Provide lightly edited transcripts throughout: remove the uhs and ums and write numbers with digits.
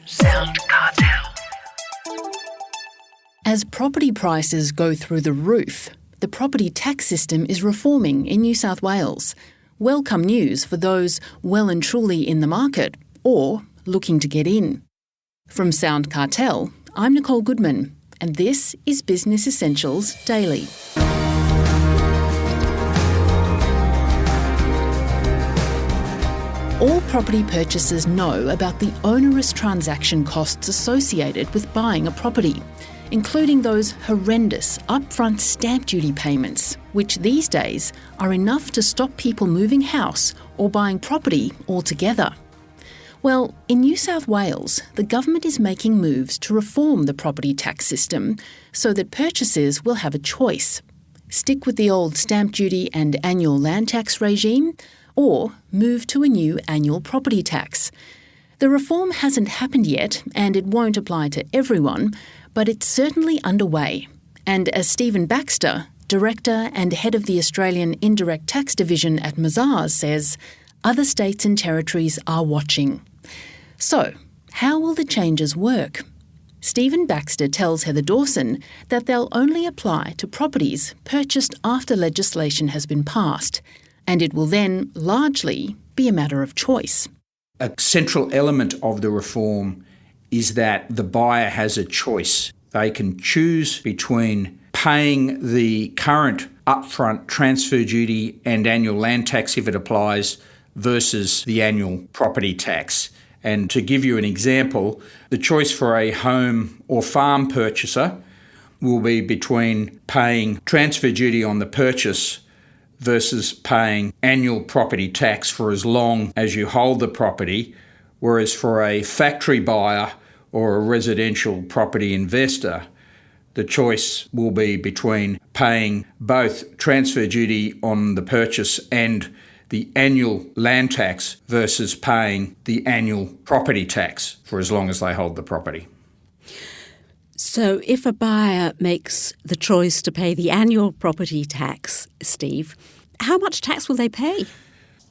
SoundCartel. As property prices go through the roof, the property tax system is reforming in New South Wales. Welcome news for those well and truly in the market or looking to get in. From SoundCartel, I'm Nicole Goodman, and this is Business Essentials Daily. All property purchasers know about the onerous transaction costs associated with buying a property, including those horrendous upfront stamp duty payments, which these days are enough to stop people moving house or buying property altogether. Well, in New South Wales, the government is making moves to reform the property tax system so that purchasers will have a choice. Stick with the old stamp duty and annual land tax regime, or move to a new annual property tax. The reform hasn't happened yet and it won't apply to everyone, but it's certainly underway. And as Stephen Baxter, Director and Head of the Australian Indirect Tax Division at Mazars, says, other states and territories are watching. So, how will the changes work? Stephen Baxter tells Heather Dawson that they'll only apply to properties purchased after legislation has been passed, and it will then largely be a matter of choice. A central element of the reform is that the buyer has a choice. They can choose between paying the current upfront transfer duty and annual land tax if it applies versus the annual property tax. And to give you an example, the choice for a home or farm purchaser will be between paying transfer duty on the purchase versus paying annual property tax for as long as you hold the property, whereas for a factory buyer or a residential property investor, the choice will be between paying both transfer duty on the purchase and the annual land tax versus paying the annual property tax for as long as they hold the property. So if a buyer makes the choice to pay the annual property tax, Steve, how much tax will they pay?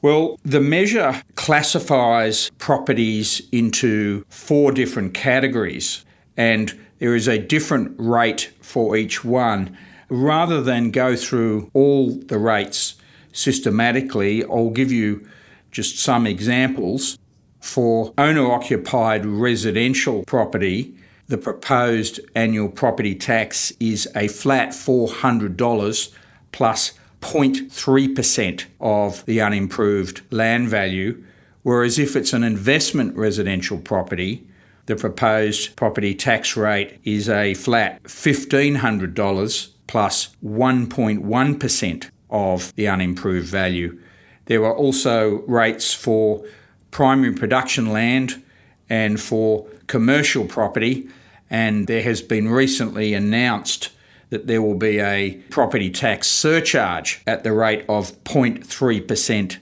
Well, the measure classifies properties into 4 different categories, and there is a different rate for each one. Rather than go through all the rates systematically, I'll give you just some examples. For owner-occupied residential property, the proposed annual property tax is a flat $400 plus 0.3% of the unimproved land value, whereas if it's an investment residential property, the proposed property tax rate is a flat $1,500 plus 1.1% of the unimproved value. There are also rates for primary production land and for commercial property, and there has been recently announced that there will be a property tax surcharge at the rate of 0.3%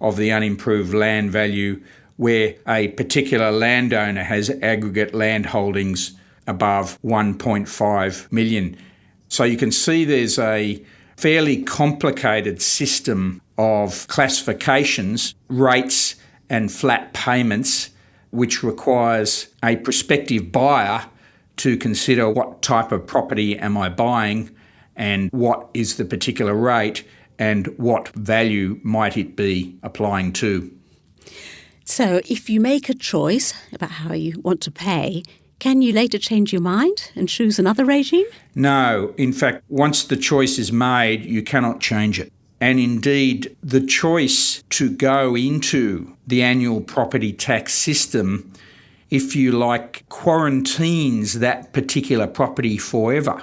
of the unimproved land value where a particular landowner has aggregate land holdings above 1.5 million. So you can see there's a fairly complicated system of classifications, rates and flat payments, which requires a prospective buyer to consider what type of property am I buying and what is the particular rate and what value might it be applying to. So if you make a choice about how you want to pay, can you later change your mind and choose another regime? No. In fact, once the choice is made, you cannot change it. And indeed, the choice to go into the annual property tax system, if you like, quarantines that particular property forever.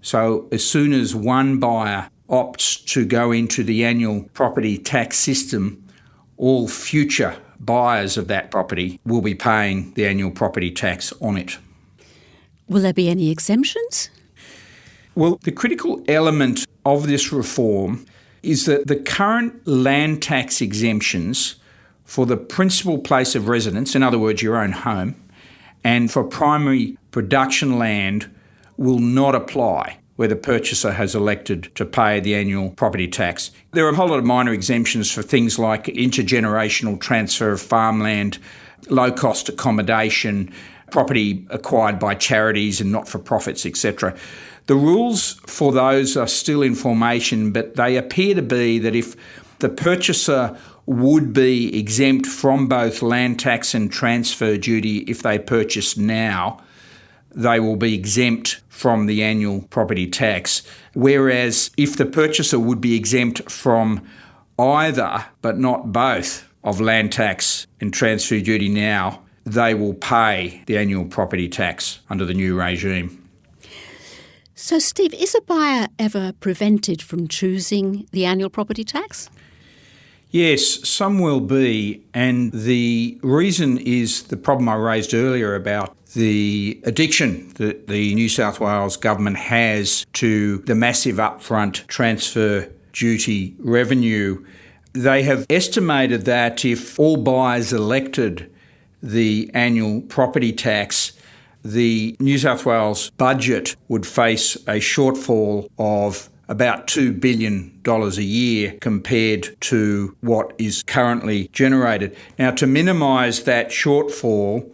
So as soon as one buyer opts to go into the annual property tax system, all future buyers of that property will be paying the annual property tax on it. Will there be any exemptions? Well, the critical element of this reform is that the current land tax exemptions for the principal place of residence, in other words, your own home, and for primary production land will not apply where the purchaser has elected to pay the annual property tax. There are a whole lot of minor exemptions for things like intergenerational transfer of farmland, low-cost accommodation, property acquired by charities and not-for-profits, etc. The rules for those are still in formation, but they appear to be that if the purchaser would be exempt from both land tax and transfer duty if they purchase now, they will be exempt from the annual property tax. Whereas if the purchaser would be exempt from either, but not both, of land tax and transfer duty now, they will pay the annual property tax under the new regime. So, Steve, is a buyer ever prevented from choosing the annual property tax? Yes, some will be, and the reason is the problem I raised earlier about the addiction that the New South Wales government has to the massive upfront transfer duty revenue. They have estimated that if all buyers elected the annual property tax, the New South Wales budget would face a shortfall of about $2 billion a year compared to what is currently generated. Now, to minimise that shortfall,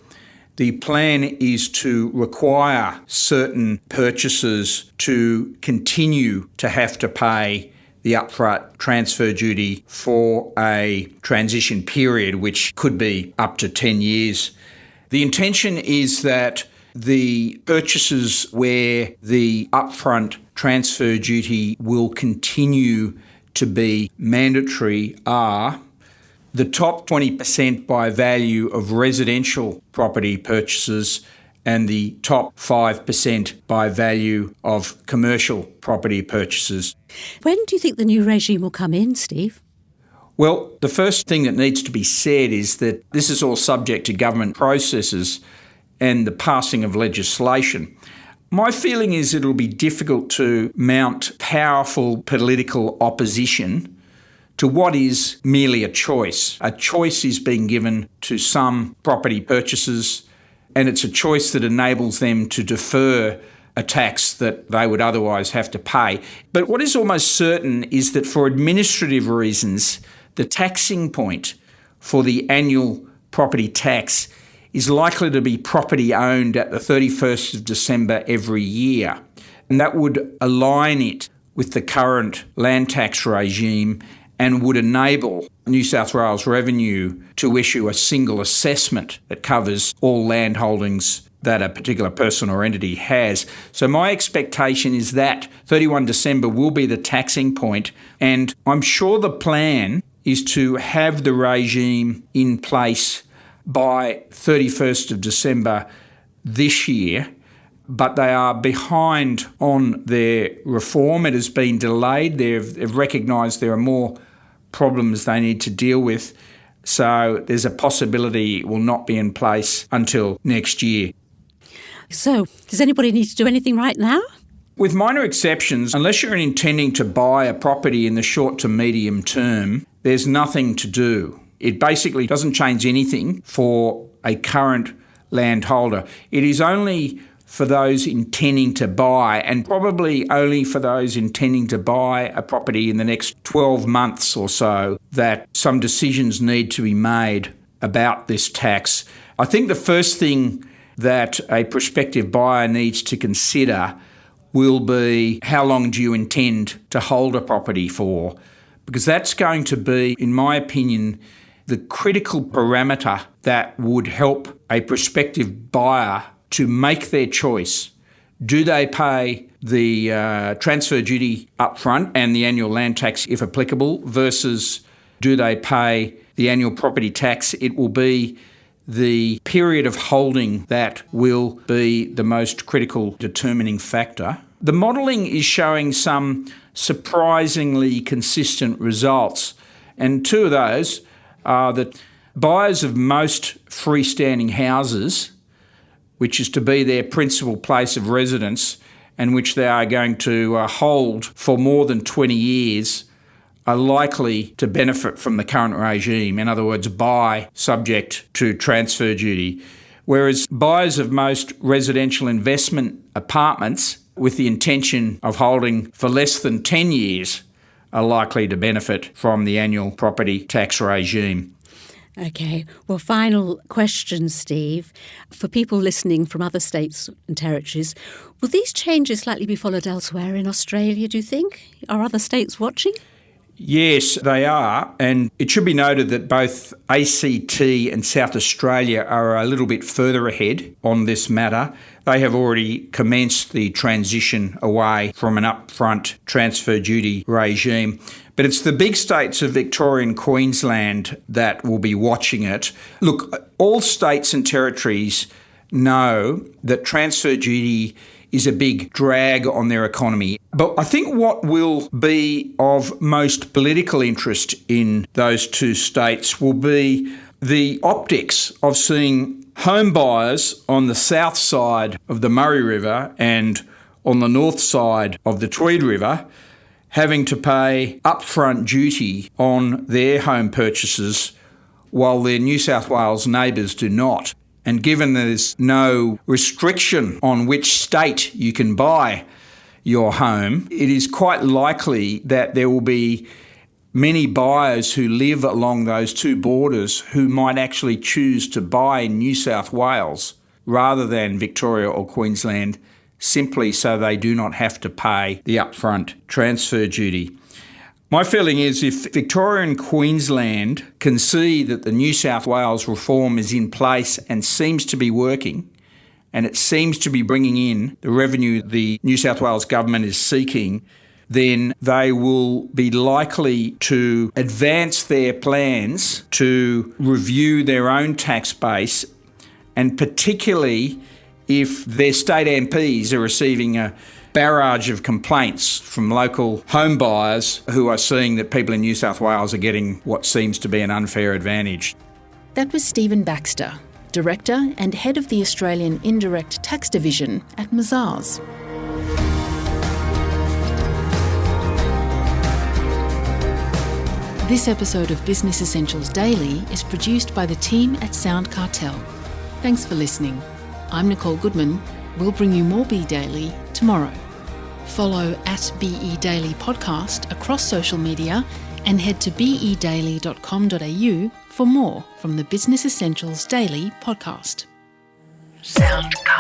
the plan is to require certain purchasers to continue to have to pay the upfront transfer duty for a transition period, which could be up to 10 years. The intention is that the purchases where the upfront transfer duty will continue to be mandatory are the top 20% by value of residential property purchases and the top 5% by value of commercial property purchases. When do you think the new regime will come in, Steve? Well, the first thing that needs to be said is that this is all subject to government processes and the passing of legislation. My feeling is it'll be difficult to mount powerful political opposition to what is merely a choice. A choice is being given to some property purchasers, and it's a choice that enables them to defer a tax that they would otherwise have to pay. But what is almost certain is that for administrative reasons, the taxing point for the annual property tax is likely to be property owned at the 31st of December every year. And that would align it with the current land tax regime and would enable New South Wales Revenue to issue a single assessment that covers all land holdings that a particular person or entity has. So my expectation is that 31 December will be the taxing point, and I'm sure the plan is to have the regime in place by 31st of December this year, but they are behind on their reform. It has been delayed. They've recognised there are more problems they need to deal with, so there's a possibility it will not be in place until next year. So, does anybody need to do anything right now? With minor exceptions, unless you're intending to buy a property in the short to medium term, there's nothing to do. It basically doesn't change anything for a current landholder. It is only for those intending to buy, and probably only for those intending to buy a property in the next 12 months or so, that some decisions need to be made about this tax. I think the first thing that a prospective buyer needs to consider will be, how long do you intend to hold a property for? Because that's going to be, in my opinion, the critical parameter that would help a prospective buyer to make their choice. Do they pay the transfer duty up front and the annual land tax if applicable, versus do they pay the annual property tax? It will be the period of holding that will be the most critical determining factor. The modelling is showing some surprisingly consistent results, and two of those are that buyers of most freestanding houses, which is to be their principal place of residence and which they are going to hold for more than 20 years, are likely to benefit from the current regime. In other words, buy subject to transfer duty. Whereas buyers of most residential investment apartments with the intention of holding for less than 10 years are likely to benefit from the annual property tax regime. Okay. Well, final question, Steve. For people listening from other states and territories, will these changes likely be followed elsewhere in Australia, do you think? Are other states watching? Yes, they are, and it should be noted that both ACT and South Australia are a little bit further ahead on this matter. They have already commenced the transition away from an upfront transfer duty regime. But it's the big states of Victoria and Queensland that will be watching it. Look, all states and territories know that transfer duty is a big drag on their economy. But I think what will be of most political interest in those two states will be the optics of seeing home buyers on the south side of the Murray River and on the north side of the Tweed River having to pay upfront duty on their home purchases while their New South Wales neighbours do not. And given there's no restriction on which state you can buy your home, it is quite likely that there will be many buyers who live along those two borders who might actually choose to buy in New South Wales rather than Victoria or Queensland, simply so they do not have to pay the upfront transfer duty. My feeling is if Victoria and Queensland can see that the New South Wales reform is in place and seems to be working, and it seems to be bringing in the revenue the New South Wales government is seeking, then they will be likely to advance their plans to review their own tax base, and particularly if their state MPs are receiving a barrage of complaints from local home buyers who are seeing that people in New South Wales are getting what seems to be an unfair advantage. That was Stephen Baxter, Director and Head of the Australian Indirect Tax Division at Mazars. This episode of Business Essentials Daily is produced by the team at SoundCartel. Thanks for listening. I'm Nicole Goodman. We'll bring you more Be Daily tomorrow. Follow at BE Daily Podcast across social media and head to bedaily.com.au for more from the Business Essentials Daily podcast. SoundCartel.